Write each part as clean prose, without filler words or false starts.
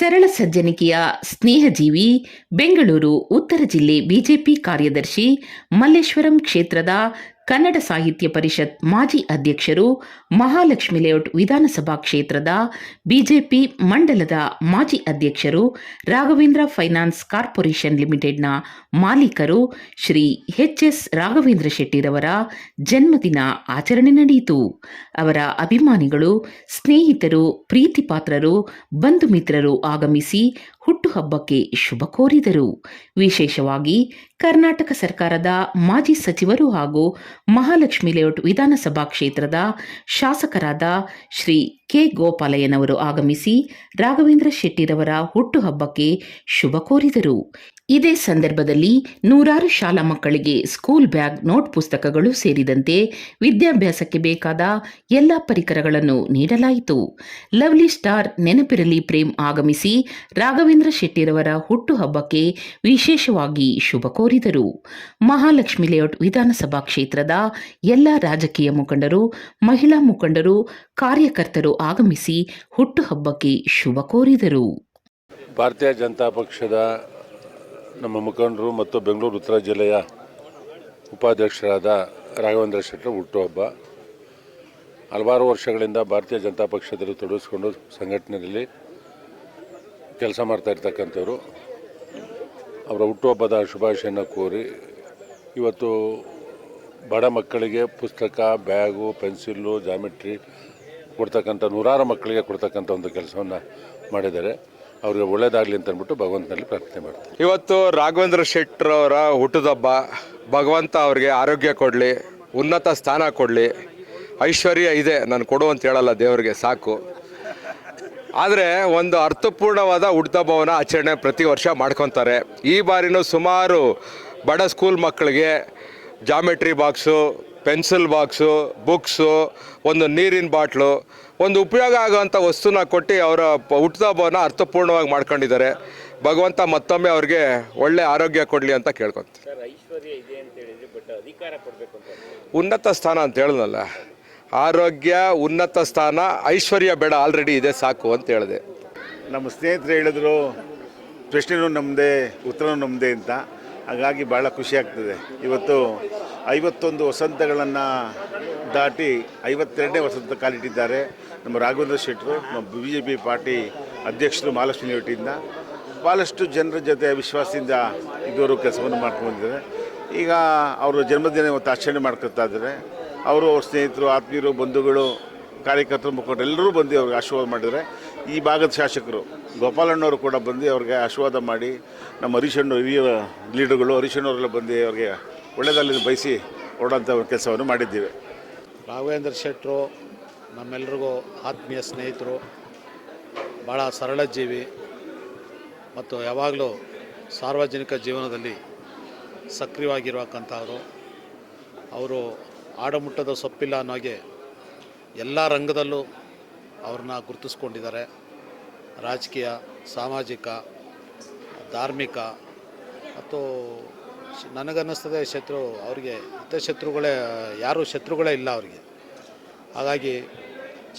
ಸರಳ ಸಜ್ಜನಿಕೆಯ ಸ್ನೇಹಜೀವಿ, ಬೆಂಗಳೂರು ಉತ್ತರ ಜಿಲ್ಲೆ ಬಿಜೆಪಿ ಕಾರ್ಯದರ್ಶಿ, ಮಲ್ಲೇಶ್ವರಂ ಕ್ಷೇತ್ರದ ಕನ್ನಡ ಸಾಹಿತ್ಯ ಪರಿಷತ್ ಮಾಜಿ ಅಧ್ಯಕ್ಷರು, ಮಹಾಲಕ್ಷ್ಮಿ ಲೇಔಟ್ ವಿಧಾನಸಭಾ ಕ್ಷೇತ್ರದ ಬಿಜೆಪಿ ಮಂಡಲದ ಮಾಜಿ ಅಧ್ಯಕ್ಷರು, ರಾಘವೇಂದ್ರ ಫೈನಾನ್ಸ್ ಕಾರ್ಪೊರೇಷನ್ ಲಿಮಿಟೆಡ್ನ ಮಾಲೀಕರು ಶ್ರೀ ಎಚ್.ಎಸ್. ರಾಘವೇಂದ್ರ ಶೆಟ್ಟಿರವರ ಜನ್ಮದಿನ ಆಚರಣೆ ನಡೆಯಿತು. ಅವರ ಅಭಿಮಾನಿಗಳು, ಸ್ನೇಹಿತರು, ಪ್ರೀತಿಪಾತ್ರರು, ಬಂಧು ಮಿತ್ರರು ಆಗಮಿಸಿ ಹುಟ್ಟುಹಬ್ಬಕ್ಕೆ ಶುಭ ಕೋರಿದರು. ವಿಶೇಷವಾಗಿ ಕರ್ನಾಟಕ ಸರ್ಕಾರದ ಮಾಜಿ ಸಚಿವರು ಹಾಗೂ ಮಹಾಲಕ್ಷ್ಮಿ ಲೇಔಟ್ ವಿಧಾನಸಭಾ ಕ್ಷೇತ್ರದ ಶಾಸಕರಾದ ಶ್ರೀ ಕೆ. ಗೋಪಾಲಯ್ಯನವರು ಆಗಮಿಸಿ ರಾಘವೇಂದ್ರ ಶೆಟ್ಟಿರವರ ಹುಟ್ಟುಹಬ್ಬಕ್ಕೆ ಶುಭ ಕೋರಿದರು. ಇದೇ ಸಂದರ್ಭದಲ್ಲಿ ನೂರಾರು ಶಾಲಾ ಮಕ್ಕಳಿಗೆ ಸ್ಕೂಲ್ ಬ್ಯಾಗ್, ನೋಟ್ ಪುಸ್ತಕಗಳು ಸೇರಿದಂತೆ ವಿದ್ಯಾಭ್ಯಾಸಕ್ಕೆ ಬೇಕಾದ ಎಲ್ಲ ಪರಿಕರಗಳನ್ನು ನೀಡಲಾಯಿತು. ಲವ್ಲಿ ಸ್ಟಾರ್ ನೆನಪಿರಲಿ ಪ್ರೇಮ್ ಆಗಮಿಸಿ ರಾಘವೇಂದ್ರ ಶೆಟ್ಟಿರವರ ಹುಟ್ಟುಹಬ್ಬಕ್ಕೆ ವಿಶೇಷವಾಗಿ ಶುಭ ಕೋರಿದರು. ಮಹಾಲಕ್ಷ್ಮಿ ಲೇಔಟ್ ವಿಧಾನಸಭಾ ಕ್ಷೇತ್ರದ ಎಲ್ಲ ರಾಜಕೀಯ ಮುಖಂಡರು, ಮಹಿಳಾ ಮುಖಂಡರು, ಕಾರ್ಯಕರ್ತರು ಆಗಮಿಸಿ ಹುಟ್ಟುಹಬ್ಬಕ್ಕೆ ಶುಭ ಕೋರಿದರು. ಭಾರತೀಯ ಜನತಾ ಪಕ್ಷದ ನಮ್ಮ ಮುಖಂಡರು ಮತ್ತು ಬೆಂಗಳೂರು ಉತ್ತರ ಜಿಲ್ಲೆಯ ಉಪಾಧ್ಯಕ್ಷರಾದ ರಾಘವೇಂದ್ರ ಶೆಟ್ಟರ್ ಹುಟ್ಟುಹಬ್ಬ. ಹಲವಾರು ವರ್ಷಗಳಿಂದ ಭಾರತೀಯ ಜನತಾ ಪಕ್ಷದಲ್ಲಿ ತೊಡಗಿಸಿಕೊಂಡು ಸಂಘಟನೆಯಲ್ಲಿ ಕೆಲಸ ಮಾಡ್ತಾ ಇರ್ತಕ್ಕಂಥವ್ರು. ಅವರ ಹುಟ್ಟುಹಬ್ಬದ ಶುಭಾಶಯನ ಕೋರಿ ಇವತ್ತು ಬಡ ಮಕ್ಕಳಿಗೆ ಪುಸ್ತಕ, ಬ್ಯಾಗು, ಪೆನ್ಸಿಲ್ಲು, ಜಾಮಿಟ್ರಿ ಕೊಡ್ತಕ್ಕಂಥ ನೂರಾರು ಮಕ್ಕಳಿಗೆ ಕೊಡ್ತಕ್ಕಂಥ ಒಂದು ಕೆಲಸವನ್ನು ಮಾಡಿದ್ದಾರೆ. ಅವ್ರಿಗೆ ಒಳ್ಳೇದಾಗಲಿ ಅಂತ ಅಂದ್ಬಿಟ್ಟು ಭಗವಂತನಲ್ಲಿ ಪ್ರಾರ್ಥನೆ ಮಾಡ್ತಾರೆ. ಇವತ್ತು ರಾಘವೇಂದ್ರ ಶೆಟ್ಟರ್ ಅವರ ಹುಟ್ಟುಹಬ್ಬ. ಭಗವಂತ ಅವ್ರಿಗೆ ಆರೋಗ್ಯ ಕೊಡಲಿ, ಉನ್ನತ ಸ್ಥಾನ ಕೊಡಲಿ. ಐಶ್ವರ್ಯ ಇದೆ, ನಾನು ಕೊಡು ಅಂತ ಹೇಳಲ್ಲ, ದೇವರಿಗೆ ಸಾಕು. ಆದರೆ ಒಂದು ಅರ್ಥಪೂರ್ಣವಾದ ಹುಟ್ಟುಹಬ್ಬವನ್ನು ಆಚರಣೆ ಪ್ರತಿ ವರ್ಷ ಮಾಡ್ಕೊತಾರೆ. ಈ ಬಾರಿನೂ ಸುಮಾರು ಬಡ ಸ್ಕೂಲ್ ಮಕ್ಕಳಿಗೆ geometry box, pencil box, books, ಒಂದು ನೀರಿನ ಬಾಟ್ಲು, ಒಂದು ಉಪಯೋಗ ಆಗೋವಂಥ ವಸ್ತುನ ಕೊಟ್ಟು ಅವರ ಹುಟ್ಟುಹಬ್ಬವನ್ನು ಅರ್ಥಪೂರ್ಣವಾಗಿ ಮಾಡ್ಕೊಂಡಿದ್ದಾರೆ. ಭಗವಂತ ಮತ್ತೊಮ್ಮೆ ಅವ್ರಿಗೆ ಒಳ್ಳೆ ಆರೋಗ್ಯ ಕೊಡಲಿ ಅಂತ ಕೇಳ್ಕೊತೀನಿ. ಉನ್ನತ ಸ್ಥಾನ ಅಂತ ಹೇಳಿದ್ನಲ್ಲ, ಆರೋಗ್ಯ, ಉನ್ನತ ಸ್ಥಾನ, ಐಶ್ವರ್ಯ ಬೇಡ, ಆಲ್ರೆಡಿ ಇದೆ, ಸಾಕು ಅಂತ ಹೇಳಿದೆ. ನಮ್ಮ ಸ್ನೇಹಿತರು ಹೇಳಿದ್ರು ಪ್ರಶ್ನೆನೂ ನಮ್ಮದೇ, ಉತ್ತರನೂ ನಮ್ಮದೇ ಅಂತ. ಹಾಗಾಗಿ ಭಾಳ ಖುಷಿಯಾಗ್ತದೆ. ಇವತ್ತು 51 ವಸಂತಗಳನ್ನು ದಾಟಿ 52ನೇ ವಸಂತ ಕಾಲಿಟ್ಟಿದ್ದಾರೆ ನಮ್ಮ ರಾಘವೇಂದ್ರ ಶೆಟ್ಟರು, ನಮ್ಮ BJP ಪಾರ್ಟಿ ಅಧ್ಯಕ್ಷರು ಮಹಾಲಕ್ಷ್ಮಿ ಲೇಔಟಿಂದ. ಭಾಳಷ್ಟು ಜನರ ಜೊತೆ ವಿಶ್ವಾಸದಿಂದ ಇದುವರೆಗೂ ಕೆಲಸವನ್ನು ಮಾಡ್ಕೊಂಡಿದ್ದಾರೆ. ಈಗ ಅವರು ಜನ್ಮದಿನ ಇವತ್ತು ಆಚರಣೆ ಮಾಡ್ಕೊತಾ ಇದ್ದಾರೆ. ಅವರು ಅವ್ರ ಸ್ನೇಹಿತರು, ಆತ್ಮೀಯರು, ಬಂಧುಗಳು, ಕಾರ್ಯಕರ್ತರು, ಮುಖಂಡರು ಎಲ್ಲರೂ ಬಂದು ಅವ್ರಿಗೆ ಆಶೀರ್ವಾದ ಮಾಡಿದ್ದಾರೆ. ಈ ಭಾಗದ ಶಾಸಕರು ಗೋಪಾಲಣ್ಣವರು ಕೂಡ ಬಂದು ಅವ್ರಿಗೆ ಆಶೀರ್ವಾದ ಮಾಡಿ, ನಮ್ಮ ಹರೀಶಣ್ಣ ಹಿರಿಯ ಲೀಡರ್ಗಳು ಹರೀಶಣ್ಣವರೆಲ್ಲ ಬಂದು ಅವ್ರಿಗೆ ಒಳ್ಳೆಯದಲ್ಲಿ ಬಯಸಿ ಹೊರಡೋಂಥ ಕೆಲಸವನ್ನು ಮಾಡಿದ್ದೀವಿ. ರಾಘವೇಂದ್ರ ಶೆಟ್ಟರು ನಮ್ಮೆಲ್ಲರಿಗೂ ಆತ್ಮೀಯ ಸ್ನೇಹಿತರು, ಭಾಳ ಸರಳ ಜೀವಿ ಮತ್ತು ಯಾವಾಗಲೂ ಸಾರ್ವಜನಿಕ ಜೀವನದಲ್ಲಿ ಸಕ್ರಿಯವಾಗಿರುವಂಥವರು. ಅವರು ಆಡಮುಟ್ಟದ ಸೊಪ್ಪಿಲ್ಲ ಅನ್ನೋ ಹಾಗೆ ಎಲ್ಲ ರಂಗದಲ್ಲೂ ಅವ್ರನ್ನ ಗುರುತಿಸ್ಕೊಂಡಿದ್ದಾರೆ. ರಾಜಕೀಯ, ಸಾಮಾಜಿಕ, ಧಾರ್ಮಿಕ ಮತ್ತು ನನಗನ್ನಿಸ್ತದೆ ಅವ್ರಿಗೆ ಹಿತಶತ್ರುಗಳೇ, ಯಾರೂ ಶತ್ರುಗಳೇ ಇಲ್ಲ ಅವರಿಗೆ. ಹಾಗಾಗಿ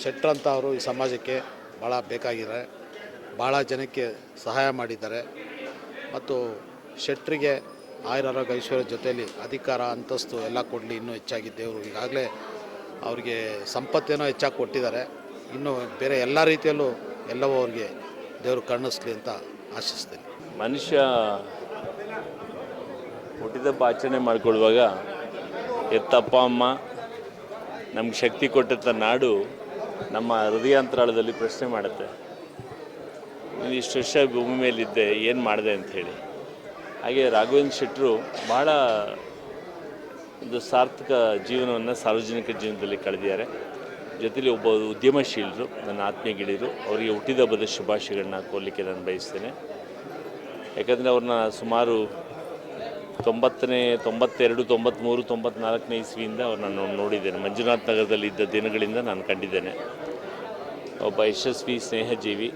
ಶೆಟ್ಟರ್ ಅಂತ ಅವರು ಈ ಸಮಾಜಕ್ಕೆ ಭಾಳ ಬೇಕಾಗಿದ್ದಾರೆ, ಭಾಳ ಜನಕ್ಕೆ ಸಹಾಯ ಮಾಡಿದ್ದಾರೆ. ಮತ್ತು ಶೆಟ್ಟರಿಗೆ ಆಯುರಾರೋಗ್ಯ ಐಶ್ವರ್ಯ ಜೊತೆಯಲ್ಲಿ ಅಧಿಕಾರ, ಅಂತಸ್ತು ಎಲ್ಲ ಕೊಡಲಿ. ಇನ್ನೂ ಹೆಚ್ಚಾಗಿ ದೇವರು ಈಗಾಗಲೇ ಅವ್ರಿಗೆ ಸಂಪತ್ತೇನೋ ಹೆಚ್ಚಾಗಿ ಕೊಟ್ಟಿದ್ದಾರೆ. ಇನ್ನು ಬೇರೆ ಎಲ್ಲ ರೀತಿಯಲ್ಲೂ ಎಲ್ಲವೂ ಅವ್ರಿಗೆ ದೇವರು ಕರುಣಿಸ್ಲಿ ಅಂತ ಆಶಿಸ್ತೀನಿ. ಮನುಷ್ಯ ಹುಟ್ಟಿದಬ್ಬ ಆಚರಣೆ ಮಾಡಿಕೊಳ್ಳುವಾಗ ಎತ್ತಪ್ಪ ಅಮ್ಮ ನಮ್ಗೆ ಶಕ್ತಿ ಕೊಟ್ಟಂಥ ನಾಡು ನಮ್ಮ ಹೃದಯಾಂತರಾಳದಲ್ಲಿ ಪ್ರಶ್ನೆ ಮಾಡುತ್ತೆ, ನೀನು ಇಷ್ಟು ವರ್ಷ ಭೂಮಿ ಮೇಲಿದ್ದೆ, ಏನು ಮಾಡಿದೆ ಅಂಥೇಳಿ. ಹಾಗೆ ರಾಘವೇಂದ್ರ ಶೆಟ್ಟರು ಭಾಳ ಒಂದು ಸಾರ್ಥಕ ಜೀವನವನ್ನು ಸಾರ್ವಜನಿಕ ಜೀವನದಲ್ಲಿ ಕಳೆದಿದ್ದಾರೆ. ಜೊತೆಲಿ ಒಬ್ಬ ಉದ್ಯಮಶೀಲರು, ನನ್ನ ಆತ್ಮೀಯ ಗೆಳೆಯರು. ಅವರಿಗೆ ಹುಟ್ಟಿದಬ್ಬದ ಶುಭಾಶಯಗಳನ್ನ ಕೋರಲಿಕ್ಕೆ ನಾನು ಬಯಸ್ತೇನೆ. ಯಾಕಂದರೆ ಅವ್ರನ್ನ ಸುಮಾರು 92, 93, 94ನೇ ಇಸ್ವಿಯಿಂದ ಅವ್ರನ್ನ ನಾನು ನೋಡಿದ್ದೇನೆ. ಮಂಜುನಾಥ್ ನಗರದಲ್ಲಿ ಇದ್ದ ದಿನಗಳಿಂದ ನಾನು ಕಂಡಿದ್ದೇನೆ. ಒಬ್ಬ ಯಶಸ್ವಿ ಸ್ನೇಹಜೀವಿ.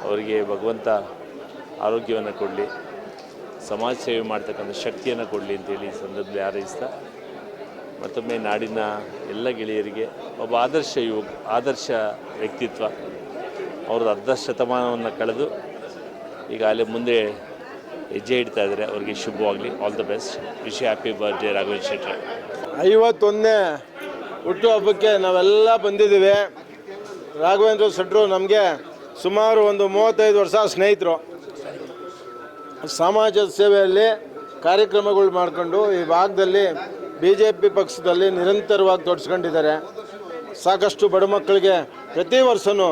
ಅವರಿಗೆ ಭಗವಂತ ಆರೋಗ್ಯವನ್ನು ಕೊಡಲಿ, ಸಮಾಜ ಸೇವೆ ಮಾಡ್ತಕ್ಕಂಥ ಶಕ್ತಿಯನ್ನು ಕೊಡಲಿ ಅಂತೇಳಿ ಈ ಸಂದರ್ಭದಲ್ಲಿ ಹಾರೈಸ್ತಾ, ಮತ್ತೊಮ್ಮೆ ನಾಡಿನ ಎಲ್ಲ ಗೆಳೆಯರಿಗೆ ಒಬ್ಬ ಆದರ್ಶ ವ್ಯಕ್ತಿತ್ವ, ಅವ್ರದ್ದು ಅರ್ಧ ಶತಮಾನವನ್ನು ಕಳೆದು ಈಗ ಅಲ್ಲಿ ಮುಂದೆ ಹೆಜ್ಜೆ ಇಡ್ತಾ ಇದ್ದಾರೆ. ಅವ್ರಿಗೆ ಶುಭವಾಗಲಿ. All the best. Wish happy birthday Raghavendra Shetty. 51ನೇ ಹುಟ್ಟುಹಬ್ಬಕ್ಕೆ ನಾವೆಲ್ಲ ಬಂದಿದ್ದೀವಿ. ರಾಘವೇಂದ್ರ ಶೆಟ್ಟರು ನಮಗೆ ಸುಮಾರು ಒಂದು 35 ವರ್ಷ ಸ್ನೇಹಿತರು. ಸಮಾಜದ ಸೇವೆಯಲ್ಲಿ ಕಾರ್ಯಕ್ರಮಗಳು ಮಾಡಿಕೊಂಡು ಈ ಭಾಗದಲ್ಲಿ BJP ಪಕ್ಷದಲ್ಲಿ ನಿರಂತರವಾಗಿ ತೊಡಸ್ಕೊಂಡಿದ್ದಾರೆ. ಸಾಕಷ್ಟು ಬಡ ಮಕ್ಕಳಿಗೆ ಪ್ರತಿ ವರ್ಷವೂ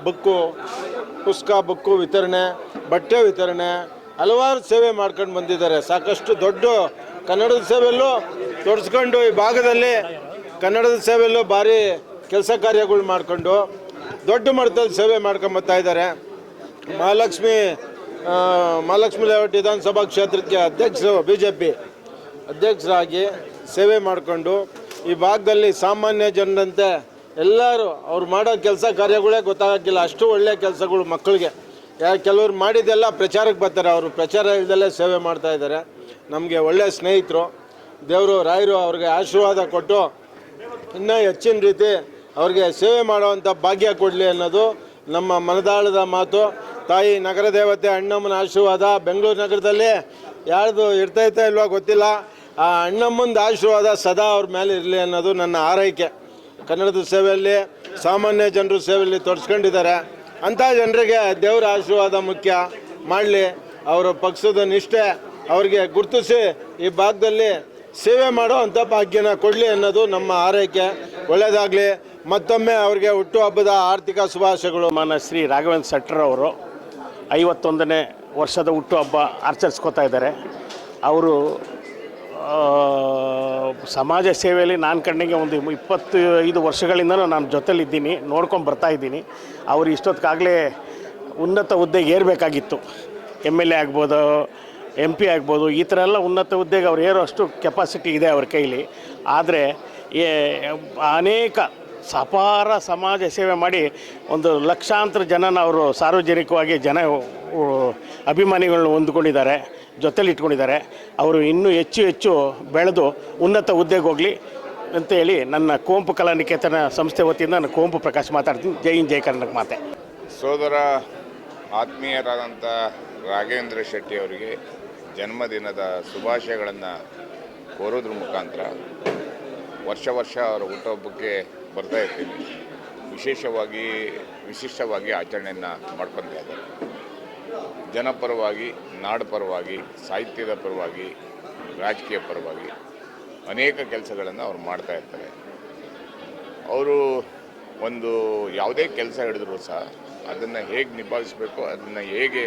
ಬುಕ್ಕು ವಿತರಣೆ, ಬಟ್ಟೆ ವಿತರಣೆ, ಹಲವಾರು ಸೇವೆ ಮಾಡ್ಕೊಂಡು ಬಂದಿದ್ದಾರೆ. ಸಾಕಷ್ಟು ದೊಡ್ಡ ಕನ್ನಡದ ಸೇವೆಯಲ್ಲೂ ತೊಡಸ್ಕೊಂಡು ಈ ಭಾಗದಲ್ಲಿ ಕನ್ನಡದ ಸೇವೆಯಲ್ಲೂ ಭಾರಿ ಕೆಲಸ ಕಾರ್ಯಗಳು ಮಾಡಿಕೊಂಡು ದೊಡ್ಡ ಮಟ್ಟದಲ್ಲಿ ಸೇವೆ ಮಾಡ್ಕೊಂಬತ್ತಾ ಇದ್ದಾರೆ. ಮಹಾಲಕ್ಷ್ಮಿ ಲೇಔಟ್ ವಿಧಾನಸಭಾ ಕ್ಷೇತ್ರಕ್ಕೆ BJP ಅಧ್ಯಕ್ಷರಾಗಿ ಸೇವೆ ಮಾಡಿಕೊಂಡು ಈ ಭಾಗದಲ್ಲಿ ಸಾಮಾನ್ಯ ಜನರಂತೆ ಎಲ್ಲರೂ ಅವ್ರು ಮಾಡೋ ಕೆಲಸ ಕಾರ್ಯಗಳೇ ಗೊತ್ತಾಗೋಕ್ಕಿಲ್ಲ, ಅಷ್ಟು ಒಳ್ಳೆಯ ಕೆಲಸಗಳು ಮಕ್ಕಳಿಗೆ. ಕೆಲವ್ರು ಮಾಡಿದ್ದೆಲ್ಲ ಪ್ರಚಾರಕ್ಕೆ ಬರ್ತಾರೆ, ಅವರು ಪ್ರಚಾರ ಇಲ್ಲದಲ್ಲೇ ಸೇವೆ ಮಾಡ್ತಾ ಇದ್ದಾರೆ. ನಮಗೆ ಒಳ್ಳೆಯ ಸ್ನೇಹಿತರು. ದೇವರು ರಾಯರು ಅವ್ರಿಗೆ ಆಶೀರ್ವಾದ ಕೊಟ್ಟು ಇನ್ನೂ ಹೆಚ್ಚಿನ ರೀತಿ ಅವ್ರಿಗೆ ಸೇವೆ ಮಾಡುವಂಥ ಭಾಗ್ಯ ಕೊಡಲಿ ಅನ್ನೋದು ನಮ್ಮ ಮನದಾಳದ ಮಾತು. ತಾಯಿ ನಗರ ದೇವತೆ ಅಣ್ಣಮ್ಮನ ಆಶೀರ್ವಾದ ಬೆಂಗಳೂರು ನಗರದಲ್ಲಿ ಯಾರ್ದು ಇರ್ತೈತೆ ಇಲ್ವೋ ಗೊತ್ತಿಲ್ಲ, ಆ ಅಣ್ಣಮ್ಮನ ಆಶೀರ್ವಾದ ಸದಾ ಅವ್ರ ಮೇಲೆ ಇರಲಿ ಅನ್ನೋದು ನನ್ನ ಆರೈಕೆ. ಕನ್ನಡದ ಸೇವೆಯಲ್ಲಿ ಸಾಮಾನ್ಯ ಜನರು ಸೇವೆಯಲ್ಲಿ ತೊಡಸ್ಕೊಂಡಿದ್ದಾರೆ. ಅಂಥ ಜನರಿಗೆ ದೇವರ ಆಶೀರ್ವಾದ ಮುಖ್ಯ ಮಾಡಲಿ. ಅವರ ಪಕ್ಷದ ನಿಷ್ಠೆ ಅವ್ರಿಗೆ ಗುರುತಿಸಿ ಈ ಭಾಗದಲ್ಲಿ ಸೇವೆ ಮಾಡೋ ಅಂಥ ಭಾಗ್ಯನ ಕೊಡಲಿ ಅನ್ನೋದು ನಮ್ಮ ಆರೈಕೆ. ಒಳ್ಳೆಯದಾಗಲಿ. ಮತ್ತೊಮ್ಮೆ ಅವ್ರಿಗೆ ಹುಟ್ಟುಹಬ್ಬದ ಆರ್ಥಿಕ ಶುಭಾಶಯಗಳು. ಮಾನ್ಯ ಶ್ರೀ ರಾಘವೇಂದ್ರ ಶೆಟ್ಟರ್ ಅವರು 51ನೇ ವರ್ಷದ ಹುಟ್ಟುಹಬ್ಬ ಆಚರಿಸ್ಕೋತಾ ಇದ್ದಾರೆ. ಅವರು ಸಮಾಜ ಸೇವೆಯಲ್ಲಿ ನಾನು ಕಣ್ಣಿಗೆ ಒಂದು 25 ವರ್ಷಗಳಿಂದನೂ ನಾನು ಜೊತೆಲಿದ್ದೀನಿ, ನೋಡ್ಕೊಂಡು ಬರ್ತಾಯಿದ್ದೀನಿ. ಅವರು ಇಷ್ಟೊತ್ತಿಗಾಗಲೇ ಉನ್ನತ ಹುದ್ದೆಗೆ ಏರಬೇಕಾಗಿತ್ತು. MLA ಆಗ್ಬೋದು, MP ಆಗ್ಬೋದು, ಈ ಥರ ಎಲ್ಲ ಉನ್ನತ ಹುದ್ದೆಗೆ ಅವ್ರು ಏರೋ ಅಷ್ಟು ಕೆಪಾಸಿಟಿ ಇದೆ ಅವ್ರ ಕೈಲಿ. ಆದರೆ ಅನೇಕ ಅಪಾರ ಸಮಾಜ ಸೇವೆ ಮಾಡಿ ಒಂದು ಲಕ್ಷಾಂತರ ಜನನ ಅವರು ಸಾರ್ವಜನಿಕವಾಗಿ ಅಭಿಮಾನಿಗಳನ್ನ ಹೊಂದ್ಕೊಂಡಿದ್ದಾರೆ, ಜೊತೆಲಿ ಇಟ್ಕೊಂಡಿದ್ದಾರೆ. ಅವರು ಇನ್ನೂ ಹೆಚ್ಚು ಬೆಳೆದು ಉನ್ನತ ಹುದ್ದೆಗೆ ಹೋಗಲಿ ಅಂತೇಳಿ ನನ್ನ ಕುವೆಂಪು ಕಲಾನಿಕೇತನ ಸಂಸ್ಥೆ ವತಿಯಿಂದ ನಾನು ಕುವೆಂಪು ಪ್ರಕಾಶ್ ಮಾತಾಡ್ತೀನಿ. ಜೈ ಹಿಂದ್, ಜೈ ಕರ್ನಾಟಕ ಮಾತೆ. ಸೋದರ ಆತ್ಮೀಯರಾದಂಥ ರಾಘವೇಂದ್ರ ಶೆಟ್ಟಿ ಅವರಿಗೆ ಜನ್ಮದಿನದ ಶುಭಾಶಯಗಳನ್ನು ಕೋರೋದ್ರ ಮುಖಾಂತರ ವರ್ಷ ಅವರ ಹುಟ್ಟುಹಬ್ಬಕ್ಕೆ ಬರ್ತಾ ಇರ್ತೀನಿ. ವಿಶಿಷ್ಟವಾಗಿ ಆಚರಣೆಯನ್ನು ಮಾಡ್ಕೊತಾ ಇದ್ದಾರೆ. ಜನಪರವಾಗಿ, ನಾಡ ಪರವಾಗಿ, ಸಾಹಿತ್ಯದ ಪರವಾಗಿ, ರಾಜಕೀಯ ಪರವಾಗಿ ಅನೇಕ ಕೆಲಸಗಳನ್ನು ಅವ್ರು ಮಾಡ್ತಾ ಇರ್ತಾರೆ. ಅವರು ಒಂದು ಯಾವುದೇ ಕೆಲಸ ಹಿಡಿದ್ರು ಸಹ ಅದನ್ನು ಹೇಗೆ ನಿಭಾಯಿಸಬೇಕು, ಅದನ್ನು ಹೇಗೆ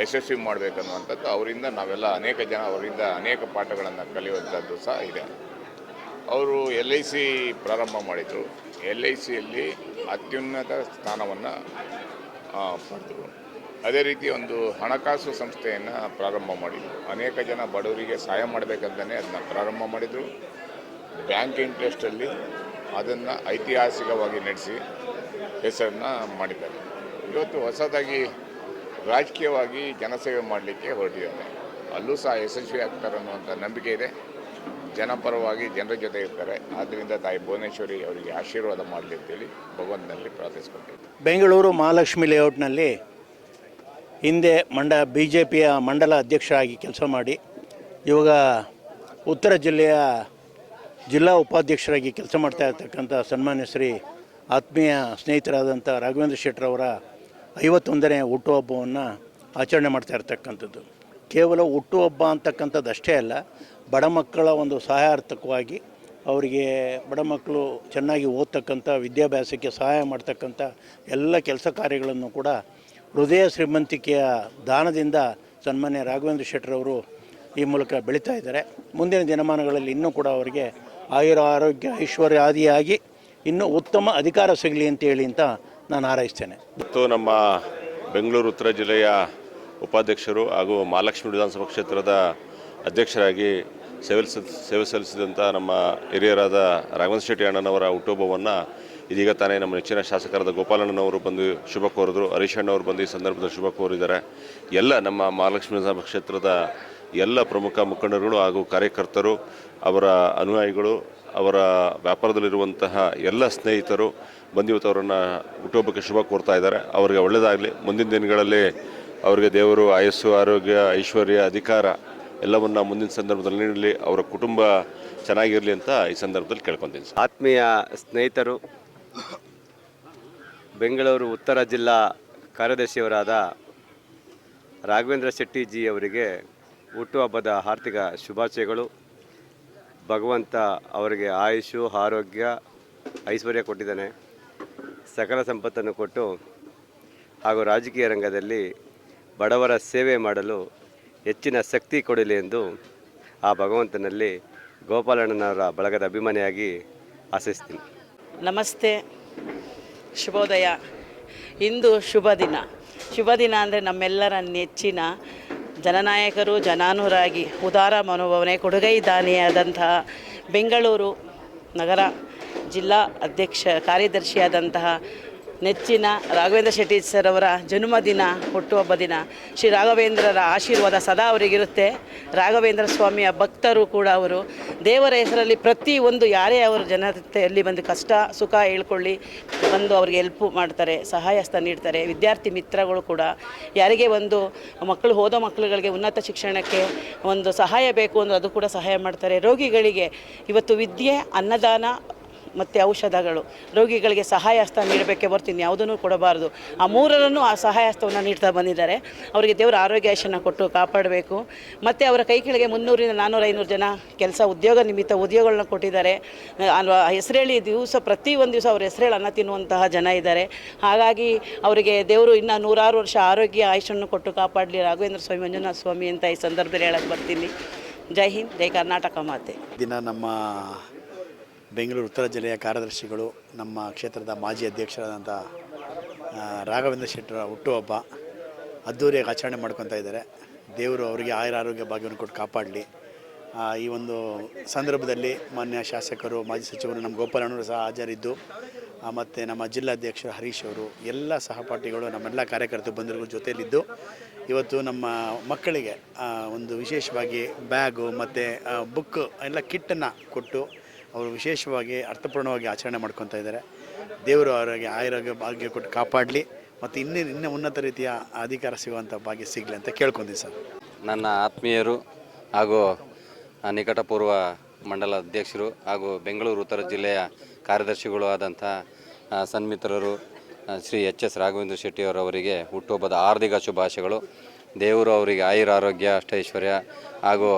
ಯಶಸ್ವಿ ಮಾಡಬೇಕನ್ನುವಂಥದ್ದು ಅವರಿಂದ ನಾವೆಲ್ಲ ಅನೇಕ ಜನ ಅವರಿಂದ ಅನೇಕ ಪಾಠಗಳನ್ನು ಕಲಿಯುವಂಥದ್ದು ಸಹ ಇದೆ. ಅವರು LIC ಪ್ರಾರಂಭ ಮಾಡಿದರು. LICಯಲ್ಲಿ ಅತ್ಯುನ್ನತ ಸ್ಥಾನವನ್ನು ಪಡೆದರು. ಅದೇ ರೀತಿ ಒಂದು ಹಣಕಾಸು ಸಂಸ್ಥೆಯನ್ನು ಪ್ರಾರಂಭ ಮಾಡಿದರು. ಅನೇಕ ಜನ ಬಡವರಿಗೆ ಸಹಾಯ ಮಾಡಬೇಕಂತಲೇ ಅದನ್ನು ಪ್ರಾರಂಭ ಮಾಡಿದರು. ಬ್ಯಾಂಕ್ ಇಂಟ್ರೆಸ್ಟಲ್ಲಿ ಅದನ್ನು ಐತಿಹಾಸಿಕವಾಗಿ ನಡೆಸಿ ಹೆಸರನ್ನು ಮಾಡಿದ್ದಾರೆ. ಇವತ್ತು ಹೊಸದಾಗಿ ರಾಜಕೀಯವಾಗಿ ಜನಸೇವೆ ಮಾಡಲಿಕ್ಕೆ ಹೊರಟಿದ್ದಾರೆ. ಅಲ್ಲೂ ಸಹ ಯಶಸ್ವಿ ಆಗ್ತಾರೆ ಅನ್ನುವಂಥ ನಂಬಿಕೆ ಇದೆ. ಜನಪರವಾಗಿ ಜನರ ಜೊತೆ ಇರ್ತಾರೆ. ಆದ್ದರಿಂದ ತಾಯಿ ಭುವನೇಶ್ವರಿ ಅವರಿಗೆ ಆಶೀರ್ವಾದ ಮಾಡಲಿ ಅಂತೇಳಿ ಭಗವಂತನಲ್ಲಿ ಪ್ರಾರ್ಥಿಸ್ಕೊಳ್ತೀವಿ. ಬೆಂಗಳೂರು ಮಹಾಲಕ್ಷ್ಮಿ ಲೇಔಟ್ನಲ್ಲಿ ಹಿಂದೆ BJPಯ ಮಂಡಲ ಅಧ್ಯಕ್ಷರಾಗಿ ಕೆಲಸ ಮಾಡಿ ಇವಾಗ ಉತ್ತರ ಜಿಲ್ಲೆಯ ಜಿಲ್ಲಾ ಉಪಾಧ್ಯಕ್ಷರಾಗಿ ಕೆಲಸ ಮಾಡ್ತಾ ಇರ್ತಕ್ಕಂಥ ಸನ್ಮಾನ್ಯ ಶ್ರೀ ಆತ್ಮೀಯ ಸ್ನೇಹಿತರಾದಂಥ ರಾಘವೇಂದ್ರ ಶೆಟ್ಟರವರ 51ನೇ ಹುಟ್ಟುಹಬ್ಬವನ್ನು ಆಚರಣೆ ಮಾಡ್ತಾ ಇರ್ತಕ್ಕಂಥದ್ದು. ಕೇವಲ ಹುಟ್ಟುಹಬ್ಬ ಅಂತಕ್ಕಂಥದ್ದು ಅಷ್ಟೇ ಅಲ್ಲ, ಬಡ ಮಕ್ಕಳ ಒಂದು ಸಹಾಯಾರ್ಥಕವಾಗಿ ಅವರಿಗೆ ಬಡ ಮಕ್ಕಳು ಚೆನ್ನಾಗಿ ಓದ್ತಕ್ಕಂಥ ವಿದ್ಯಾಭ್ಯಾಸಕ್ಕೆ ಸಹಾಯ ಮಾಡ್ತಕ್ಕಂಥ ಎಲ್ಲ ಕೆಲಸ ಕಾರ್ಯಗಳನ್ನು ಕೂಡ ಹೃದಯ ಶ್ರೀಮಂತಿಕೆಯ ದಾನದಿಂದ ಸನ್ಮಾನ್ಯ ರಾಘವೇಂದ್ರ ಶೆಟ್ಟರವರು ಈ ಮೂಲಕ ಬೆಳೀತಾ ಇದ್ದಾರೆ. ಮುಂದಿನ ದಿನಮಾನಗಳಲ್ಲಿ ಇನ್ನೂ ಕೂಡ ಅವರಿಗೆ ಆರೋಗ್ಯ ಐಶ್ವರ್ಯ ಆದಿಯಾಗಿ ಇನ್ನೂ ಉತ್ತಮ ಅಧಿಕಾರ ಸಿಗಲಿ ಅಂತೇಳಿ ಅಂತ ನಾನು ಹಾರೈಸ್ತೇನೆ. ಮತ್ತು ನಮ್ಮ ಬೆಂಗಳೂರು ಉತ್ತರ ಜಿಲ್ಲೆಯ ಉಪಾಧ್ಯಕ್ಷರು ಹಾಗೂ ಮಹಾಲಕ್ಷ್ಮಿ ವಿಧಾನಸಭಾ ಕ್ಷೇತ್ರದ ಅಧ್ಯಕ್ಷರಾಗಿ ಸೇವೆ ಸಲ್ಲಿಸಿದಂಥ ನಮ್ಮ ಹಿರಿಯರಾದ ರಾಘವೇಂದ್ರ ಶೆಟ್ಟಿ ಅಣ್ಣನವರ ಹುಟ್ಟುಹಬ್ಬವನ್ನು ಇದೀಗ ತಾನೇ ನಮ್ಮ ನೆಚ್ಚಿನ ಶಾಸಕರಾದ ಗೋಪಾಲಣ್ಣನವರು ಬಂದು ಶುಭ ಕೋರಿದ್ರು. ಹರೀಶ್ ಅಣ್ಣವರು ಬಂದು ಈ ಸಂದರ್ಭದಲ್ಲಿ ಶುಭ ಕೋರಿದ್ದಾರೆ. ಎಲ್ಲ ನಮ್ಮ ಮಹಾಲಕ್ಷ್ಮಿ ವಿಧಾನಸಭಾ ಕ್ಷೇತ್ರದ ಎಲ್ಲ ಪ್ರಮುಖ ಮುಖಂಡರುಗಳು ಹಾಗೂ ಕಾರ್ಯಕರ್ತರು, ಅವರ ಅನುಯಾಯಿಗಳು, ಅವರ ವ್ಯಾಪಾರದಲ್ಲಿರುವಂತಹ ಎಲ್ಲ ಸ್ನೇಹಿತರು ಬಂದಿವತ್ತು ಅವರನ್ನು ಹುಟ್ಟುಹಬ್ಬಕ್ಕೆ ಶುಭ ಕೋರ್ತಾ ಇದ್ದಾರೆ. ಅವರಿಗೆ ಒಳ್ಳೆಯದಾಗಲಿ. ಮುಂದಿನ ದಿನಗಳಲ್ಲಿ ಅವರಿಗೆ ದೇವರು ಆಯಸ್ಸು, ಆರೋಗ್ಯ, ಐಶ್ವರ್ಯ, ಅಧಿಕಾರ ಎಲ್ಲವನ್ನು ಮುಂದಿನ ಸಂದರ್ಭದಲ್ಲಿ ನೀಡಲಿ. ಅವರ ಕುಟುಂಬ ಚೆನ್ನಾಗಿರಲಿ ಅಂತ ಈ ಸಂದರ್ಭದಲ್ಲಿ ಕೇಳ್ಕೊತೀನಿ. ಆತ್ಮೀಯ ಸ್ನೇಹಿತರು, ಬೆಂಗಳೂರು ಉತ್ತರ ಜಿಲ್ಲಾ ಕಾರ್ಯದರ್ಶಿಯವರಾದ ರಾಘವೇಂದ್ರ ಶೆಟ್ಟಿಜಿ ಅವರಿಗೆ ಹುಟ್ಟುಹಬ್ಬದ ಆರ್ಥಿಕ ಶುಭಾಶಯಗಳು. ಭಗವಂತ ಅವರಿಗೆ ಆಯುಷು, ಆರೋಗ್ಯ, ಐಶ್ವರ್ಯ ಕೊಟ್ಟಿದ್ದಾನೆ. ಸಕಲ ಸಂಪತ್ತನ್ನು ಕೊಟ್ಟು ಹಾಗೂ ರಾಜಕೀಯ ರಂಗದಲ್ಲಿ ಬಡವರ ಸೇವೆ ಮಾಡಲು ಹೆಚ್ಚಿನ ಶಕ್ತಿ ಕೊಡಲಿ ಎಂದು ಆ ಭಗವಂತನಲ್ಲಿ ಗೋಪಾಲಣ್ಣನವರ ಬಳಗದ ಅಭಿಮಾನಿಯಾಗಿ ಆಶಿಸ್ತೀನಿ. ನಮಸ್ತೆ, ಶುಭೋದಯ. ಇಂದು ಶುಭ ದಿನ ಅಂದರೆ ನಮ್ಮೆಲ್ಲರ ನೆಚ್ಚಿನ ಜನನಾಯಕರು, ಜನಾನುರಾಗಿ, ಉದಾರ ಮನೋಭಾವನೆ, ಕೊಡುಗೈ ದಾನಿಯಾದಂತಹ ಬೆಂಗಳೂರು ನಗರ ಜಿಲ್ಲಾ ಕಾರ್ಯದರ್ಶಿಯಾದಂತಹ ನೆಚ್ಚಿನ ರಾಘವೇಂದ್ರ ಶೆಟ್ಟಿ ಸರ್ ಅವರ ಜನ್ಮದಿನ, ಹುಟ್ಟುಹಬ್ಬ ದಿನ. ಶ್ರೀ ರಾಘವೇಂದ್ರರ ಆಶೀರ್ವಾದ ಸದಾ ಅವರಿಗಿರುತ್ತೆ. ರಾಘವೇಂದ್ರ ಸ್ವಾಮಿಯ ಭಕ್ತರು ಕೂಡ ಅವರು. ದೇವರ ಹೆಸರಲ್ಲಿ ಪ್ರತಿಯೊಂದು ಯಾರೇ ಅವರು ಜನತೆಯಲ್ಲಿ ಬಂದು ಕಷ್ಟ ಸುಖ ಹೇಳ್ಕೊಳ್ಳಿ ಬಂದು ಅವ್ರಿಗೆ ಹೆಲ್ಪ್ ಮಾಡ್ತಾರೆ, ಸಹಾಯ ಹಸ್ತ ನೀಡ್ತಾರೆ. ವಿದ್ಯಾರ್ಥಿ ಮಿತ್ರಗಳು ಕೂಡ ಯಾರಿಗೆ ಒಂದು ಹೋದ ಮಕ್ಕಳುಗಳಿಗೆ ಉನ್ನತ ಶಿಕ್ಷಣಕ್ಕೆ ಒಂದು ಸಹಾಯ ಬೇಕು ಅಂದ್ರೆ ಅದು ಕೂಡ ಸಹಾಯ ಮಾಡ್ತಾರೆ. ರೋಗಿಗಳಿಗೆ ಇವತ್ತು ವಿದ್ಯೆ, ಅನ್ನದಾನ ಮತ್ತು ಔಷಧಗಳು, ರೋಗಿಗಳಿಗೆ ಸಹಾಯ ಹಸ್ತ ನೀಡಬೇಕೆ ಹೊರ್ತೀನಿ ಯಾವುದನ್ನು ಕೊಡಬಾರ್ದು. ಆ ಮೂರರನ್ನು ಆ ಸಹಾಯ ಹಸ್ತವನ್ನು ನೀಡ್ತಾ ಬಂದಿದ್ದಾರೆ. ಅವರಿಗೆ ದೇವರ ಆರೋಗ್ಯ ಐಶ್ವರ್ಯ ಕೊಟ್ಟು ಕಾಪಾಡಬೇಕು. ಮತ್ತು ಅವರ ಕೈ ಕೆಳಗೆ 300 400 500 ಜನ ಉದ್ಯೋಗ ನಿಮಿತ್ತ ಉದ್ಯೋಗಗಳನ್ನ ಕೊಟ್ಟಿದ್ದಾರೆ. ಹೆಸರೇಳಿ ಪ್ರತಿಯೊಂದು ದಿವಸ ಅವ್ರ ಹೆಸರೇಳಿ ಅನ್ನ ತಿನ್ನುವಂತಹ ಜನ ಇದ್ದಾರೆ. ಹಾಗಾಗಿ ಅವರಿಗೆ ದೇವರು ಇನ್ನೂ 100 ವರ್ಷ ಆರೋಗ್ಯ ಆಯುಷ್ಯನ್ನು ಕೊಟ್ಟು ಕಾಪಾಡಲಿ ರಾಘವೇಂದ್ರ ಸ್ವಾಮಿ, ಮಂಜುನಾಥ ಸ್ವಾಮಿ ಅಂತ ಈ ಸಂದರ್ಭದಲ್ಲಿ ಹೇಳಕ್ಕೆ ಬರ್ತೀನಿ. ಜೈ ಹಿಂದ್, ಜೈ ಕರ್ನಾಟಕ ಮಾತೆ. ದಿನ ನಮ್ಮ ಬೆಂಗಳೂರು ಉತ್ತರ ಜಿಲ್ಲೆಯ ಕಾರ್ಯದರ್ಶಿಗಳು, ನಮ್ಮ ಕ್ಷೇತ್ರದ ಮಾಜಿ ಅಧ್ಯಕ್ಷರಾದಂಥ ರಾಘವೇಂದ್ರ ಶೆಟ್ಟರ ಹುಟ್ಟುಹಬ್ಬ ಅದ್ದೂರಿಯಾಗಿ ಆಚರಣೆ ಮಾಡ್ಕೊತಾ ಇದ್ದಾರೆ. ದೇವರು ಅವರಿಗೆ ಆರೋಗ್ಯ ಭಾಗ್ಯವನ್ನು ಕೊಟ್ಟು ಕಾಪಾಡಲಿ. ಈ ಒಂದು ಸಂದರ್ಭದಲ್ಲಿ ಮಾನ್ಯ ಶಾಸಕರು, ಮಾಜಿ ಸಚಿವರು, ನಮ್ಮ ಗೋಪಾಲಣ್ಣವರು ಸಹ ಹಾಜರಿದ್ದು, ಮತ್ತು ನಮ್ಮ ಜಿಲ್ಲಾಧ್ಯಕ್ಷರು ಹರೀಶ್ ಅವರು, ಎಲ್ಲ ಸಹಪಾಠಿಗಳು, ನಮ್ಮೆಲ್ಲ ಕಾರ್ಯಕರ್ತರು ಬಂಧುಗಳ ಜೊತೆಯಲ್ಲಿದ್ದು ಇವತ್ತು ನಮ್ಮ ಮಕ್ಕಳಿಗೆ ಒಂದು ವಿಶೇಷವಾಗಿ ಬ್ಯಾಗು ಮತ್ತು ಬುಕ್ ಎಲ್ಲ ಕಿಟ್ಟನ್ನು ಕೊಟ್ಟು ಅವರು ವಿಶೇಷವಾಗಿ ಅರ್ಥಪೂರ್ಣವಾಗಿ ಆಚರಣೆ ಮಾಡ್ಕೊತಾ ಇದ್ದಾರೆ. ದೇವರು ಅವರಿಗೆ ಆರೋಗ್ಯ ಭಾಗ್ಯ ಕೊಟ್ಟು ಕಾಪಾಡಲಿ ಮತ್ತು ಇನ್ನೂ ಉನ್ನತ ರೀತಿಯ ಅಧಿಕಾರ ಸಿಗುವಂಥ ಭಾಗ್ಯ ಸಿಗಲಿ ಅಂತ ಕೇಳ್ಕೊಂತೀನಿ ಸರ್. ನನ್ನ ಆತ್ಮೀಯರು ಹಾಗೂ ನಿಕಟಪೂರ್ವ ಮಂಡಲ ಅಧ್ಯಕ್ಷರು ಹಾಗೂ ಬೆಂಗಳೂರು ಉತ್ತರ ಜಿಲ್ಲೆಯ ಕಾರ್ಯದರ್ಶಿಗಳು ಆದಂಥ ಸನ್ಮಿತ್ರರು ಶ್ರೀ ಎಚ್.ಎಸ್. ರಾಘವೇಂದ್ರ ಶೆಟ್ಟಿಯವರವರಿಗೆ ಹುಟ್ಟುಹಬ್ಬದ ಹಾರ್ದಿಕ ಶುಭಾಶಯಗಳು. ದೇವರು ಅವರಿಗೆ ಆಯುರಾರೋಗ್ಯ, ಅಷ್ಟೈಶ್ವರ್ಯ ಹಾಗೂ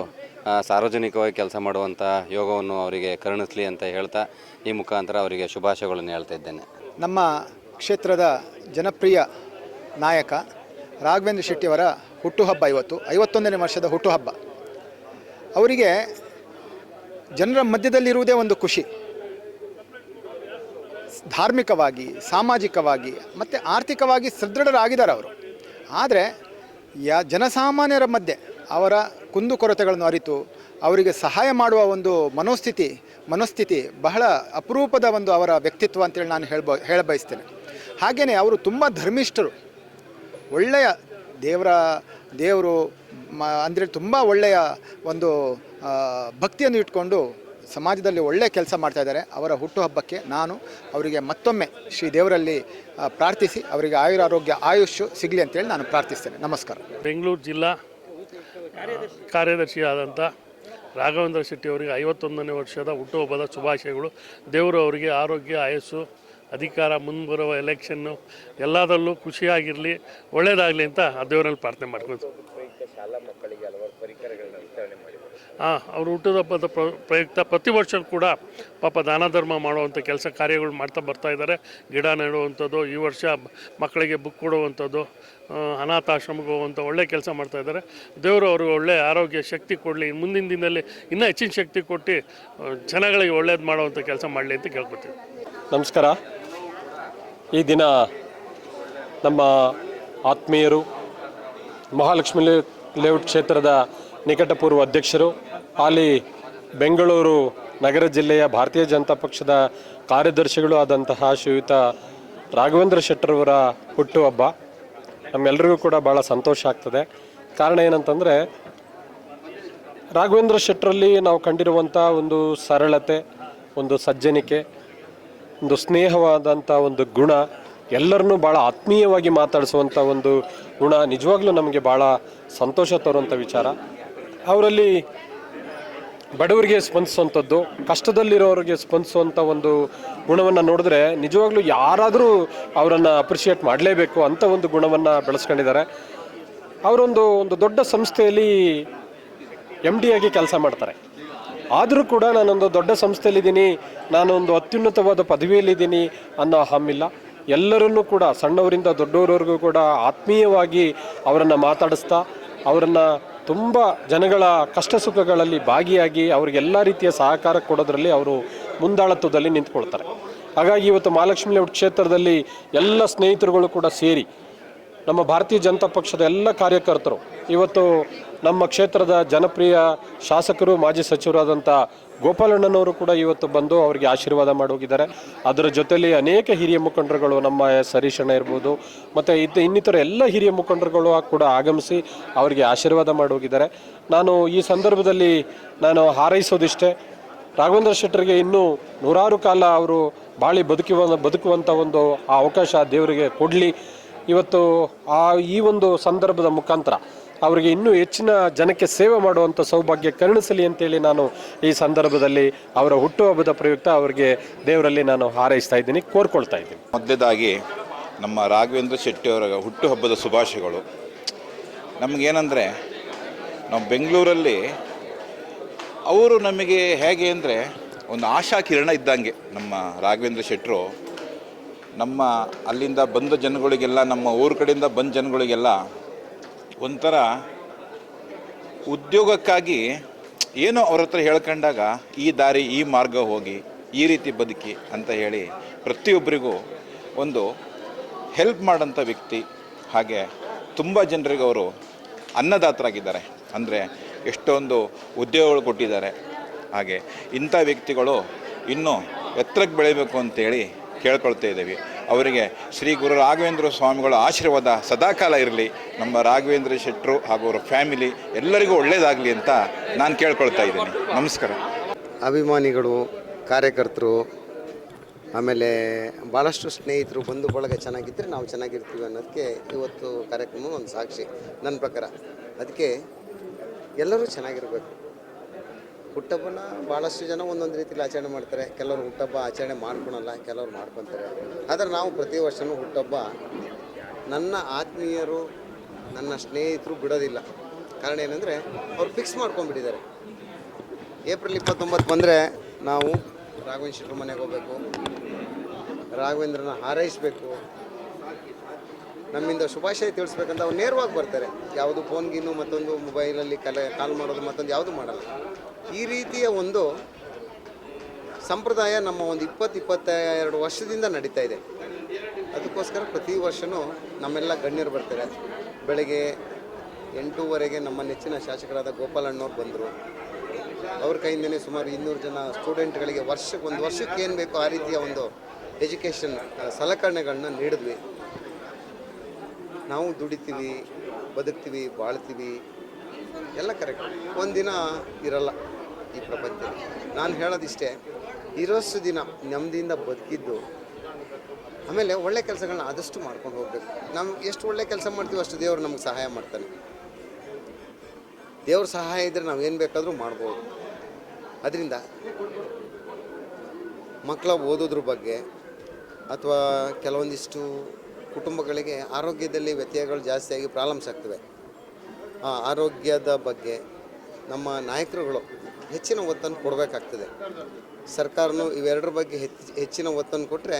ಸಾರ್ವಜನಿಕವಾಗಿ ಕೆಲಸ ಮಾಡುವಂಥ ಯೋಗವನ್ನು ಅವರಿಗೆ ಕರುಣಿಸಲಿ ಅಂತ ಹೇಳ್ತಾ ಈ ಮುಖಾಂತರ ಅವರಿಗೆ ಶುಭಾಶಯಗಳನ್ನು ಹೇಳ್ತಾ ಇದ್ದೇನೆ. ನಮ್ಮ ಕ್ಷೇತ್ರದ ಜನಪ್ರಿಯ ನಾಯಕ ರಾಘವೇಂದ್ರ ಶೆಟ್ಟಿಯವರ ಹುಟ್ಟುಹಬ್ಬ ಇವತ್ತು 51ನೇ ವರ್ಷದ ಹುಟ್ಟುಹಬ್ಬ. ಅವರಿಗೆ ಜನರ ಮಧ್ಯದಲ್ಲಿರುವುದೇ ಒಂದು ಖುಷಿ. ಧಾರ್ಮಿಕವಾಗಿ, ಸಾಮಾಜಿಕವಾಗಿ ಮತ್ತು ಆರ್ಥಿಕವಾಗಿ ಸದೃಢರಾಗಿದ್ದಾರೆ ಅವರು. ಆದರೆ ಜನಸಾಮಾನ್ಯರ ಮಧ್ಯೆ ಅವರ ಕುಂದುಕೊರತೆಗಳನ್ನು ಅರಿತು ಅವರಿಗೆ ಸಹಾಯ ಮಾಡುವ ಒಂದು ಮನೋಸ್ಥಿತಿ ಬಹಳ ಅಪರೂಪದ ಒಂದು ಅವರ ವ್ಯಕ್ತಿತ್ವ ಅಂತೇಳಿ ನಾನು ಹೇಳಬಯಸ್ತೇನೆ. ಹಾಗೆಯೇ ಅವರು ತುಂಬ ಧರ್ಮಿಷ್ಠರು. ಒಳ್ಳೆಯ ದೇವರು ಅಂದರೆ ತುಂಬ ಒಳ್ಳೆಯ ಒಂದು ಭಕ್ತಿಯನ್ನು ಇಟ್ಕೊಂಡು ಸಮಾಜದಲ್ಲಿ ಒಳ್ಳೆಯ ಕೆಲಸ ಮಾಡ್ತಾಯಿದ್ದಾರೆ. ಅವರ ಹುಟ್ಟುಹಬ್ಬಕ್ಕೆ ನಾನು ಅವರಿಗೆ ಮತ್ತೊಮ್ಮೆ ಶ್ರೀ ದೇವರಲ್ಲಿ ಪ್ರಾರ್ಥಿಸಿ ಅವರಿಗೆ ಆಯುರಾರೋಗ್ಯ ಆಯುಷ್ಯು ಸಿಗಲಿ ಅಂತೇಳಿ ನಾನು ಪ್ರಾರ್ಥಿಸ್ತೇನೆ. ನಮಸ್ಕಾರ. ಬೆಂಗಳೂರು ಜಿಲ್ಲಾ ಕಾರ್ಯದರ್ಶಿಯಾದಂಥ ರಾಘವೇಂದ್ರ ಶೆಟ್ಟಿ ಅವರಿಗೆ 51ನೇ ವರ್ಷದ ಹುಟ್ಟುಹಬ್ಬದ ಶುಭಾಶಯಗಳು. ದೇವರು ಅವರಿಗೆ ಆರೋಗ್ಯ, ಆಯಸ್ಸು, ಅಧಿಕಾರ, ಮುಂಬರುವ ಎಲೆಕ್ಷನ್ನು ಎಲ್ಲದರಲ್ಲೂ ಖುಷಿಯಾಗಿರಲಿ, ಒಳ್ಳೆಯದಾಗಲಿ ಅಂತ ಆ ದೇವರಲ್ಲಿ ಪ್ರಾರ್ಥನೆ ಮಾಡ್ಕೊಳ್ತೀವಿ. ಅವರು ಹುಟ್ಟುಹಬ್ಬದ ಪ್ರಯುಕ್ತ ಪ್ರತಿ ವರ್ಷ ಕೂಡ ಪಾಪ ದಾನ ಧರ್ಮ ಮಾಡುವಂಥ ಕೆಲಸ ಕಾರ್ಯಗಳು ಮಾಡ್ತಾ ಬರ್ತಾ ಇದ್ದಾರೆ. ಗಿಡ ನೆಡುವಂಥದ್ದು, ಈ ವರ್ಷ ಮಕ್ಕಳಿಗೆ ಬುಕ್ ಕೊಡುವಂಥದ್ದು, ಅನಾಥಾಶ್ರಮಕ್ಕೆ ಹೋಗುವಂಥ ಒಳ್ಳೆ ಕೆಲಸ ಮಾಡ್ತಾಯಿದ್ದಾರೆ. ದೇವರು ಅವ್ರಿಗೆ ಒಳ್ಳೆಯ ಆರೋಗ್ಯ ಶಕ್ತಿ ಕೊಡಲಿ, ಮುಂದಿನ ದಿನದಲ್ಲಿ ಇನ್ನೂ ಹೆಚ್ಚಿನ ಶಕ್ತಿ ಕೊಟ್ಟು ಜನಗಳಿಗೆ ಒಳ್ಳೇದು ಮಾಡುವಂಥ ಕೆಲಸ ಮಾಡಲಿ ಅಂತ ಕೇಳ್ಕೊತೀವಿ. ನಮಸ್ಕಾರ. ಈ ದಿನ ನಮ್ಮ ಆತ್ಮೀಯರು, ಮಹಾಲಕ್ಷ್ಮಿ ಲೇಔಟ್ ಕ್ಷೇತ್ರದ ನಿಕಟಪೂರ್ವ ಅಧ್ಯಕ್ಷರು, ಹಾಲಿ ಬೆಂಗಳೂರು ನಗರ ಜಿಲ್ಲೆಯ ಭಾರತೀಯ ಜನತಾ ಪಕ್ಷದ ಕಾರ್ಯದರ್ಶಿಗಳು ಆದಂತಹ ಶ್ರೀಯುತ ರಾಘವೇಂದ್ರ ಶೆಟ್ಟರವರ ಹುಟ್ಟುಹಬ್ಬ ನಮ್ಮೆಲ್ಲರಿಗೂ ಕೂಡ ಭಾಳ ಸಂತೋಷ ಆಗ್ತದೆ. ಕಾರಣ ಏನಂತಂದರೆ ರಾಘವೇಂದ್ರ ಶೆಟ್ಟರಲ್ಲಿ ನಾವು ಕಂಡಿರುವಂಥ ಒಂದು ಸರಳತೆ, ಒಂದು ಸಜ್ಜನಿಕೆ, ಒಂದು ಸ್ನೇಹವಾದಂಥ ಒಂದು ಗುಣ, ಎಲ್ಲರನ್ನೂ ಭಾಳ ಆತ್ಮೀಯವಾಗಿ ಮಾತಾಡಿಸುವಂಥ ಒಂದು ಗುಣ ನಿಜವಾಗ್ಲೂ ನಮಗೆ ಭಾಳ ಸಂತೋಷ ತರುವಂಥ ವಿಚಾರ. ಅವರಲ್ಲಿ ಬಡವರಿಗೆ ಸ್ಪಂದಿಸುವಂಥದ್ದು, ಕಷ್ಟದಲ್ಲಿರೋರಿಗೆ ಸ್ಪಂದಿಸುವಂಥ ಒಂದು ಗುಣವನ್ನು ನೋಡಿದ್ರೆ ನಿಜವಾಗ್ಲೂ ಯಾರಾದರೂ ಅವರನ್ನು ಅಪ್ರಿಷಿಯೇಟ್ ಮಾಡಲೇಬೇಕು ಅಂಥ ಒಂದು ಗುಣವನ್ನು ಬೆಳೆಸ್ಕೊಂಡಿದ್ದಾರೆ. ಅವರೊಂದು ದೊಡ್ಡ ಸಂಸ್ಥೆಯಲ್ಲಿ MD ಆಗಿ ಕೆಲಸ ಮಾಡ್ತಾರೆ. ಆದರೂ ಕೂಡ ನಾನೊಂದು ದೊಡ್ಡ ಸಂಸ್ಥೆಯಲ್ಲಿದ್ದೀನಿ, ನಾನೊಂದು ಅತ್ಯುನ್ನತವಾದ ಪದವಿಯಲ್ಲಿದ್ದೀನಿ ಅನ್ನೋ ಹಮ್ಮಿಲ್ಲ. ಎಲ್ಲರನ್ನೂ ಕೂಡ ಸಣ್ಣವರಿಂದ ದೊಡ್ಡವರವರೆಗೂ ಕೂಡ ಆತ್ಮೀಯವಾಗಿ ಅವರನ್ನು ಮಾತಾಡಿಸ್ತಾ, ಅವರನ್ನು ತುಂಬ ಜನಗಳ ಕಷ್ಟ ಸುಖಗಳಲ್ಲಿ ಭಾಗಿಯಾಗಿ ಅವರಿಗೆಲ್ಲ ರೀತಿಯ ಸಹಕಾರ ಕೊಡೋದ್ರಲ್ಲಿ ಅವರು ಮುಂದಾಳತ್ವದಲ್ಲಿ ನಿಂತ್ಕೊಳ್ತಾರೆ. ಹಾಗಾಗಿ ಇವತ್ತು ಮಹಾಲಕ್ಷ್ಮಿ ಲೇಔಟ್ ಕ್ಷೇತ್ರದಲ್ಲಿ ಎಲ್ಲ ಸ್ನೇಹಿತರುಗಳು ಕೂಡ ಸೇರಿ, ನಮ್ಮ ಭಾರತೀಯ ಜನತಾ ಪಕ್ಷದ ಎಲ್ಲ ಕಾರ್ಯಕರ್ತರು, ಇವತ್ತು ನಮ್ಮ ಕ್ಷೇತ್ರದ ಜನಪ್ರಿಯ ಶಾಸಕರು ಮಾಜಿ ಸಚಿವರಾದಂಥ ಗೋಪಾಲಣ್ಣನವರು ಕೂಡ ಇವತ್ತು ಬಂದು ಅವರಿಗೆ ಆಶೀರ್ವಾದ ಮಾಡೋಗಿದ್ದಾರೆ. ಅದರ ಜೊತೆಯಲ್ಲಿ ಅನೇಕ ಹಿರಿಯ ಮುಖಂಡರುಗಳು, ನಮ್ಮ ಹರೀಶಣ್ಣ ಇರ್ಬೋದು, ಮತ್ತು ಇನ್ನಿತರ ಎಲ್ಲ ಹಿರಿಯ ಮುಖಂಡರುಗಳು ಕೂಡ ಆಗಮಿಸಿ ಅವರಿಗೆ ಆಶೀರ್ವಾದ ಮಾಡೋಗಿದ್ದಾರೆ. ನಾನು ಈ ಸಂದರ್ಭದಲ್ಲಿ ಹಾರೈಸೋದಿಷ್ಟೇ, ರಾಘವೇಂದ್ರ ಶೆಟ್ಟರಿಗೆ ಇನ್ನೂ 100 ಕಾಲ ಅವರು ಬಾಳಿ ಬದುಕುವಂಥ ಒಂದು ಆ ಅವಕಾಶ ದೇವರಿಗೆ ಕೊಡಲಿ. ಇವತ್ತು ಈ ಒಂದು ಸಂದರ್ಭದ ಮುಖಾಂತರ ಅವರಿಗೆ ಇನ್ನೂ ಹೆಚ್ಚಿನ ಜನಕ್ಕೆ ಸೇವೆ ಮಾಡುವಂಥ ಸೌಭಾಗ್ಯ ಕರುಣಿಸಲಿ ಅಂತೇಳಿ ನಾನು ಈ ಸಂದರ್ಭದಲ್ಲಿ ಅವರ ಹುಟ್ಟುಹಬ್ಬದ ಪ್ರಯುಕ್ತ ಅವರಿಗೆ ದೇವರಲ್ಲಿ ನಾನು ಹಾರೈಸ್ತಾ ಇದ್ದೀನಿ, ಕೋರ್ಕೊಳ್ತಾ ಇದ್ದೀನಿ. ಮೊದಲೇದಾಗಿ ನಮ್ಮ ರಾಘವೇಂದ್ರ ಶೆಟ್ಟಿಯವರ ಹುಟ್ಟುಹಬ್ಬದ ಶುಭಾಶಯಗಳು. ನಮಗೇನೆಂದರೆ, ನಾವು ಬೆಂಗಳೂರಲ್ಲಿ ಅವರು ನಮಗೆ ಹೇಗೆ ಅಂದರೆ ಒಂದು ಆಶಾ ಕಿರಣ ಇದ್ದಂಗೆ. ನಮ್ಮ ರಾಘವೇಂದ್ರ ಶೆಟ್ಟರು ನಮ್ಮ ಅಲ್ಲಿಂದ ಬಂದ ಜನಗಳಿಗೆಲ್ಲ, ನಮ್ಮ ಊರ ಕಡೆಯಿಂದ ಬಂದ ಜನಗಳಿಗೆಲ್ಲ ಒಂಥರ ಉದ್ಯೋಗಕ್ಕಾಗಿ ಏನೋ ಅವ್ರ ಹತ್ರ ಹೇಳ್ಕೊಂಡಾಗ ಈ ದಾರಿ, ಈ ಮಾರ್ಗ ಹೋಗಿ, ಈ ರೀತಿ ಬದುಕಿ ಅಂತ ಹೇಳಿ ಪ್ರತಿಯೊಬ್ಬರಿಗೂ ಒಂದು ಹೆಲ್ಪ್ ಮಾಡೋಂಥ ವ್ಯಕ್ತಿ. ಹಾಗೆ ತುಂಬ ಜನರಿಗೆ ಅವರು ಅನ್ನದಾತರಾಗಿದ್ದಾರೆ, ಅಂದರೆ ಎಷ್ಟೊಂದು ಉದ್ಯೋಗಗಳು ಕೊಟ್ಟಿದ್ದಾರೆ. ಹಾಗೆ ಇಂಥ ವ್ಯಕ್ತಿಗಳು ಇನ್ನೂ ಎತ್ತರಕ್ಕೆ ಬೆಳಿಬೇಕು ಅಂತೇಳಿ ಕೇಳ್ಕೊಳ್ತಾ ಇದ್ದೀವಿ. ಅವರಿಗೆ ಶ್ರೀ ಗುರು ರಾಘವೇಂದ್ರ ಸ್ವಾಮಿಗಳ ಆಶೀರ್ವಾದ ಸದಾಕಾಲ ಇರಲಿ. ನಮ್ಮ ರಾಘವೇಂದ್ರ ಶೆಟ್ಟರು ಹಾಗೂ ಅವರ ಫ್ಯಾಮಿಲಿ ಎಲ್ಲರಿಗೂ ಒಳ್ಳೆಯದಾಗಲಿ ಅಂತ ನಾನು ಕೇಳ್ಕೊಳ್ತಾ ಇದ್ದೀನಿ. ನಮಸ್ಕಾರ. ಅಭಿಮಾನಿಗಳು, ಕಾರ್ಯಕರ್ತರು, ಆಮೇಲೆ ಭಾಳಷ್ಟು ಸ್ನೇಹಿತರು, ಬಂಧು ಬಳಗ ಚೆನ್ನಾಗಿದ್ದರೆ ನಾವು ಚೆನ್ನಾಗಿರ್ತೀವಿ ಅನ್ನೋದಕ್ಕೆ ಇವತ್ತು ಕಾರ್ಯಕ್ರಮ ಒಂದು ಸಾಕ್ಷಿ ನನ್ನ ಪ್ರಕಾರ. ಅದಕ್ಕೆ ಎಲ್ಲರೂ ಚೆನ್ನಾಗಿರಬೇಕು. ಹುಟ್ಟಹಬ್ಬನ ಭಾಳಷ್ಟು ಜನ ಒಂದೊಂದು ರೀತಿಯಲ್ಲಿ ಆಚರಣೆ ಮಾಡ್ತಾರೆ. ಕೆಲವರು ಹುಟ್ಟಹಬ್ಬ ಆಚರಣೆ ಮಾಡ್ಕೊಳಲ್ಲ, ಕೆಲವರು ಮಾಡ್ಕೊತಾರೆ. ಆದರೆ ನಾವು ಪ್ರತಿ ವರ್ಷವೂ ಹುಟ್ಟಹಬ್ಬ ನನ್ನ ಆತ್ಮೀಯರು, ನನ್ನ ಸ್ನೇಹಿತರು ಬಿಡೋದಿಲ್ಲ. ಕಾರಣ ಏನಂದರೆ ಅವ್ರು ಫಿಕ್ಸ್ ಮಾಡ್ಕೊಂಡ್ಬಿಟ್ಟಿದ್ದಾರೆ. ಏಪ್ರಿಲ್ 29 ಬಂದರೆ ನಾವು ರಾಘವೇಂದ್ರ ಶೆಟ್ಟರ ಮನೆಗೆ ಹೋಗಬೇಕು, ರಾಘವೇಂದ್ರನ ಹಾರೈಸಬೇಕು, ನಮ್ಮಿಂದ ಶುಭಾಶಯ ತಿಳಿಸ್ಬೇಕಂತ ಅವ್ರು ನೇರವಾಗಿ ಬರ್ತಾರೆ. ಯಾವುದು ಫೋನ್ಗಿನ್ನು ಮತ್ತೊಂದು ಮೊಬೈಲಲ್ಲಿ ಕಾಲ್ ಮಾಡೋದು ಮತ್ತೊಂದು ಯಾವುದು ಮಾಡಲ್ಲ. ಈ ರೀತಿಯ ಒಂದು ಸಂಪ್ರದಾಯ ನಮ್ಮ ಒಂದು 20-22 ವರ್ಷದಿಂದ ನಡೀತಾ ಇದೆ. ಅದಕ್ಕೋಸ್ಕರ ಪ್ರತಿ ವರ್ಷವೂ ನಮ್ಮೆಲ್ಲ ಗಣ್ಯರು ಬರ್ತಾರೆ. ಬೆಳಗ್ಗೆ 8:30ಗೆ ನಮ್ಮ ನೆಚ್ಚಿನ ಶಾಸಕರಾದ ಗೋಪಾಲಣ್ಣವ್ರು ಬಂದರು. ಅವ್ರ ಕೈಯಿಂದನೇ ಸುಮಾರು 200 ಜನ ಸ್ಟೂಡೆಂಟ್ಗಳಿಗೆ ಒಂದು ವರ್ಷಕ್ಕೆ ಏನು ಬೇಕೋ ಆ ರೀತಿಯ ಒಂದು ಎಜುಕೇಷನ್ ಸಲಕರಣೆಗಳನ್ನ ನೀಡಿದ್ವಿ. ನಾವು ದುಡಿತೀವಿ, ಬದುಕ್ತೀವಿ, ಬಾಳ್ತೀವಿ, ಎಲ್ಲ ಕರೆಕ್ಟ್. ಒಂದಿನ ಇರಲ್ಲ ಈ ಪ್ರಪಂಚದಲ್ಲಿ. ನಾನು ಹೇಳೋದಿಷ್ಟೇ, ಇರೋಷ್ಟು ದಿನ ನೆಮ್ಮದಿಯಿಂದ ಬದುಕಿದ್ದು, ಆಮೇಲೆ ಒಳ್ಳೆ ಕೆಲಸಗಳನ್ನ ಆದಷ್ಟು ಮಾಡ್ಕೊಂಡು ಹೋಗಬೇಕು. ನಾವು ಎಷ್ಟು ಒಳ್ಳೆ ಕೆಲಸ ಮಾಡ್ತೀವಿ ಅಷ್ಟು ದೇವರು ನಮ್ಗೆ ಸಹಾಯ ಮಾಡ್ತಾನೆ. ದೇವ್ರ ಸಹಾಯ ಇದ್ದರೆ ನಾವು ಏನು ಬೇಕಾದರೂ ಮಾಡ್ಬೋದು. ಅದರಿಂದ ಮಕ್ಕಳ ಓದೋದ್ರ ಬಗ್ಗೆ ಅಥವಾ ಕೆಲವೊಂದಿಷ್ಟು ಕುಟುಂಬಗಳಿಗೆ ಆರೋಗ್ಯದಲ್ಲಿ ವ್ಯತ್ಯಯಗಳು ಜಾಸ್ತಿಯಾಗಿ ಪ್ರಾಬ್ಲಮ್ಸ್ ಆಗ್ತವೆ. ಆ ಆರೋಗ್ಯದ ಬಗ್ಗೆ ನಮ್ಮ ನಾಯಕರುಗಳು ಹೆಚ್ಚಿನ ಒತ್ತನ್ನು ಕೊಡಬೇಕಾಗ್ತದೆ. ಸರ್ಕಾರನೂ ಇವೆರಡರ ಬಗ್ಗೆ ಹೆಚ್ಚಿನ ಒತ್ತನ್ನು ಕೊಟ್ಟರೆ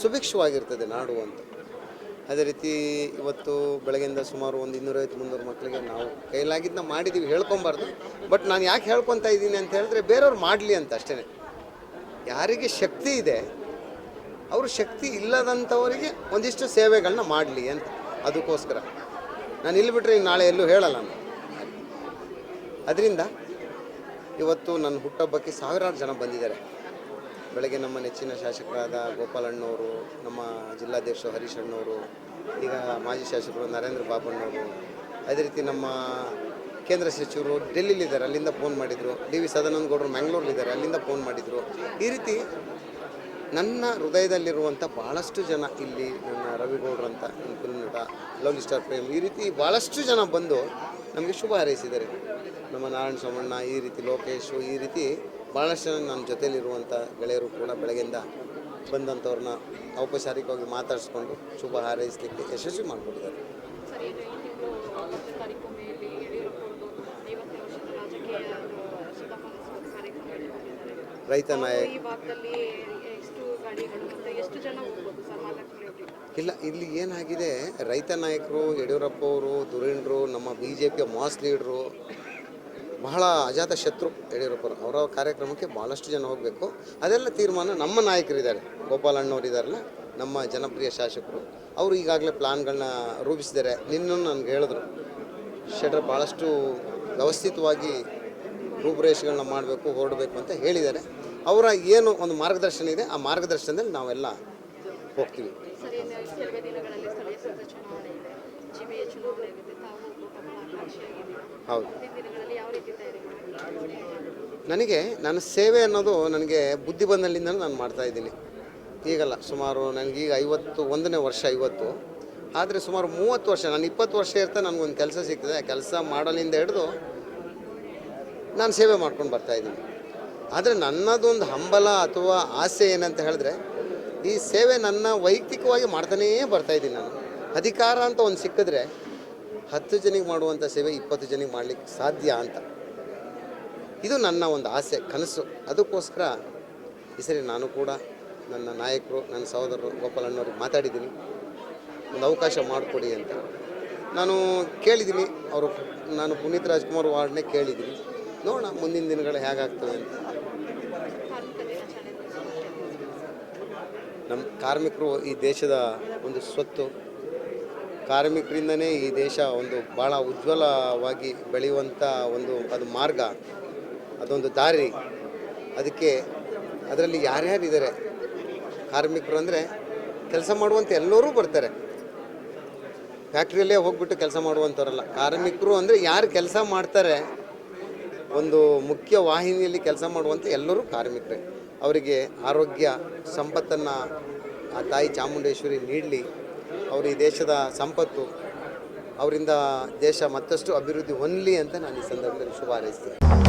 ಸುಭಿಕ್ಷವಾಗಿರ್ತದೆ ನಾಡು ಅಂತ. ಅದೇ ರೀತಿ ಇವತ್ತು ಬೆಳಗ್ಗೆಯಿಂದ ಸುಮಾರು ಒಂದು 250-300 ಮಕ್ಕಳಿಗೆ ನಾವು ಕೈಲಾಗಿದ್ದನ್ನ ಮಾಡಿದ್ದೀವಿ. ಹೇಳ್ಕೊಬಾರ್ದು, ಬಟ್ ನಾನು ಯಾಕೆ ಹೇಳ್ಕೊತಾ ಇದ್ದೀನಿ ಅಂತ ಹೇಳಿದ್ರೆ ಬೇರೆಯವ್ರು ಮಾಡಲಿ ಅಂತ ಅಷ್ಟೇ. ಯಾರಿಗೆ ಶಕ್ತಿ ಇದೆ ಅವರು ಶಕ್ತಿ ಇಲ್ಲದಂಥವರಿಗೆ ಒಂದಿಷ್ಟು ಸೇವೆಗಳನ್ನ ಮಾಡಲಿ ಅಂತ. ಅದಕ್ಕೋಸ್ಕರ ನಾನು ಇಲ್ಲಿ ಬಿಟ್ಟರೆ ನಾಳೆ ಎಲ್ಲೂ ಹೇಳಲ್ಲ ನಾನು. ಅದರಿಂದ ಇವತ್ತು ನನ್ನ ಹುಟ್ಟಹಬ್ಬಕ್ಕೆ ಸಾವಿರಾರು ಜನ ಬಂದಿದ್ದಾರೆ. ಬೆಳಗ್ಗೆ ನಮ್ಮ ನೆಚ್ಚಿನ ಶಾಸಕರಾದ ಗೋಪಾಲಣ್ಣವರು, ನಮ್ಮ ಜಿಲ್ಲಾಧ್ಯಕ್ಷರು ಹರೀಶಣ್ಣವರು, ಈಗ ಮಾಜಿ ಶಾಸಕರು ನರೇಂದ್ರ ಬಾಬಣ್ಣವರು, ಅದೇ ರೀತಿ ನಮ್ಮ ಕೇಂದ್ರ ಸಚಿವರು ಡೆಲ್ಲಿಲಿದ್ದಾರೆ, ಅಲ್ಲಿಂದ ಫೋನ್ ಮಾಡಿದರು. ಡಿ ವಿ ಸದಾನಂದ ಗೌಡರು ಮ್ಯಾಂಗ್ಳೂರ್ಲಿದ್ದಾರೆ, ಅಲ್ಲಿಂದ ಫೋನ್ ಮಾಡಿದರು. ಈ ರೀತಿ ನನ್ನ ಹೃದಯದಲ್ಲಿರುವಂಥ ಭಾಳಷ್ಟು ಜನ ಇಲ್ಲಿ, ನನ್ನ ರವಿಗೌಡ್ರು ಅಂತ ಫಿಲ್ಮ್ ನಟ, ಲವ್ಲಿ ಸ್ಟಾರ್ ಪ್ರೇಮ್, ಈ ರೀತಿ ಭಾಳಷ್ಟು ಜನ ಬಂದು ನಮಗೆ ಶುಭ ಹಾರೈಸಿದ್ದಾರೆ. ನಮ್ಮ ನಾರಾಯಣ ಸೋಮಣ್ಣ, ಈ ರೀತಿ ಲೋಕೇಶು, ಈ ರೀತಿ ಭಾಳಷ್ಟು ಜನ ನನ್ನ ಜೊತೆಯಲ್ಲಿರುವಂಥ ಗೆಳೆಯರು ಕೂಡ ಬೆಳಗ್ಗೆಯಿಂದ ಬಂದಂಥವ್ರನ್ನ ಔಪಚಾರಿಕವಾಗಿ ಮಾತಾಡಿಸ್ಕೊಂಡು ಶುಭ ಹಾರೈಸಲಿಕ್ಕೆ ಯಶಸ್ವಿ ಮಾಡಿಕೊಟ್ಟಿದ್ದಾರೆ. ರೈತ ನಾಯಕ ಇಲ್ಲ, ಇಲ್ಲಿ ಏನಾಗಿದೆ, ರೈತ ನಾಯಕರು ಯಡಿಯೂರಪ್ಪ ಅವರು, ದುರೇಂದ್ರರು, ನಮ್ಮ BJPಯ ಮಾಸ್ ಲೀಡ್ರು, ಬಹಳ ಅಜಾತ ಶತ್ರು ಯಡಿಯೂರಪ್ಪರು. ಅವರ ಕಾರ್ಯಕ್ರಮಕ್ಕೆ ಭಾಳಷ್ಟು ಜನ ಹೋಗಬೇಕು. ಅದೆಲ್ಲ ತೀರ್ಮಾನ ನಮ್ಮ ನಾಯಕರಿದ್ದಾರೆ, ಗೋಪಾಲ್ ಅಣ್ಣವರಿದ್ದಾರಲ್ಲ, ನಮ್ಮ ಜನಪ್ರಿಯ ಶಾಸಕರು, ಅವರು ಈಗಾಗಲೇ ಪ್ಲಾನ್ಗಳನ್ನ ರೂಪಿಸಿದ್ದಾರೆ. ನಿನ್ನೂ ನನಗೆ ಹೇಳಿದ್ರು, ಶೆಟ್ಟರ್ ಭಾಳಷ್ಟು ವ್ಯವಸ್ಥಿತವಾಗಿ ರೂಪುರೇಷೆಗಳನ್ನ ಮಾಡಬೇಕು, ಹೊರಡಬೇಕು ಅಂತ ಹೇಳಿದ್ದಾರೆ. ಅವರ ಏನು ಒಂದು ಮಾರ್ಗದರ್ಶನ ಇದೆ, ಆ ಮಾರ್ಗದರ್ಶನದಲ್ಲಿ ನಾವೆಲ್ಲ ಹೋಗ್ತೀವಿ. ಹೌದು, ನನಗೆ ನನ್ನ ಸೇವೆ ಅನ್ನೋದು ನನಗೆ ಬುದ್ಧಿ ಬಂದಲ್ಲಿಂದ ನಾನು ಮಾಡ್ತಾಯಿದ್ದೀನಿ. ಈಗಲ್ಲ, ಸುಮಾರು ನನಗೀಗ 51ನೇ ವರ್ಷ ಇವತ್ತು. ಆದರೆ ಸುಮಾರು 30 ವರ್ಷ, ನಾನು 20 ವರ್ಷ ಇರ್ತಾ ನನಗೊಂದು ಕೆಲಸ ಸಿಗ್ತದೆ. ಕೆಲಸ ಮಾಡಲಿಂದ ಹಿಡಿದು ನಾನು ಸೇವೆ ಮಾಡ್ಕೊಂಡು ಬರ್ತಾಯಿದ್ದೀನಿ. ಆದರೆ ನನ್ನದೊಂದು ಹಂಬಲ ಅಥವಾ ಆಸೆ ಏನಂತ ಹೇಳಿದ್ರೆ, ಈ ಸೇವೆ ನನ್ನ ವೈಯಕ್ತಿಕವಾಗಿ ಮಾಡ್ತಾನೇ ಬರ್ತಾಯಿದ್ದೀನಿ. ನಾನು ಅಧಿಕಾರ ಅಂತ ಒಂದು ಸಿಕ್ಕಿದ್ರೆ 10 ಜನಿಗೆ ಮಾಡುವಂಥ ಸೇವೆ 20 ಜನಿಗೆ ಮಾಡಲಿಕ್ಕೆ ಸಾಧ್ಯ ಅಂತ, ಇದು ನನ್ನ ಒಂದು ಆಸೆ, ಕನಸು. ಅದಕ್ಕೋಸ್ಕರ ಈ ಸರಿ ನಾನು ಕೂಡ ನನ್ನ ನಾಯಕರು, ನನ್ನ ಸಹೋದರರು ಗೋಪಾಲ್ ಅಣ್ಣವ್ರಿಗೆ ಮಾತಾಡಿದ್ದೀನಿ, ಒಂದು ಅವಕಾಶ ಮಾಡಿಕೊಡಿ ಅಂತ ನಾನು ಕೇಳಿದ್ದೀನಿ. ಅವರು, ನಾನು ಪುನೀತ್ ರಾಜ್ಕುಮಾರ್ ವಾರ್ಡ್ನೇ ಕೇಳಿದ್ದೀನಿ. ನೋಡೋಣ ಮುಂದಿನ ದಿನಗಳು ಹೇಗಾಗ್ತವೆ ಅಂತ. ನಮ್ಮ ಕಾರ್ಮಿಕರು ಈ ದೇಶದ ಒಂದು ಸ್ವತ್ತು. ಕಾರ್ಮಿಕರಿಂದನೇ ಈ ದೇಶ ಒಂದು ಭಾಳ ಉಜ್ವಲವಾಗಿ ಬೆಳೆಯುವಂಥ ಒಂದು ಅದು ಮಾರ್ಗ, ಅದೊಂದು ದಾರಿ. ಅದಕ್ಕೆ ಅದರಲ್ಲಿ ಯಾರ್ಯಾರಿದ್ದಾರೆ ಕಾರ್ಮಿಕರು ಅಂದರೆ, ಕೆಲಸ ಮಾಡುವಂಥ ಎಲ್ಲರೂ ಬರ್ತಾರೆ. ಫ್ಯಾಕ್ಟ್ರಿಯಲ್ಲೇ ಹೋಗ್ಬಿಟ್ಟು ಕೆಲಸ ಮಾಡುವಂಥವ್ರಲ್ಲ. ಕಾರ್ಮಿಕರು ಅಂದರೆ ಯಾರು ಕೆಲಸ ಮಾಡ್ತಾರೆ, ಒಂದು ಮುಖ್ಯ ವಾಹಿನಿಯಲ್ಲಿ ಕೆಲಸ ಮಾಡುವಂಥ ಎಲ್ಲರೂ ಕಾರ್ಮಿಕರೇ. ಅವರಿಗೆ ಆರೋಗ್ಯ ಸಂಪತ್ತನ್ನು ಆ ತಾಯಿ ಚಾಮುಂಡೇಶ್ವರಿ ನೀಡಲಿ. ಅವರು ಈ ದೇಶದ ಸಂಪತ್ತು, ಅವರಿಂದ ದೇಶ ಮತ್ತಷ್ಟು ಅಭಿವೃದ್ಧಿ ಹೊಂದಲಿ ಅಂತ ನಾನು ಈ ಸಂದರ್ಭದಲ್ಲಿ ಶುಭ ಹಾರೈಸ್ತೀನಿ.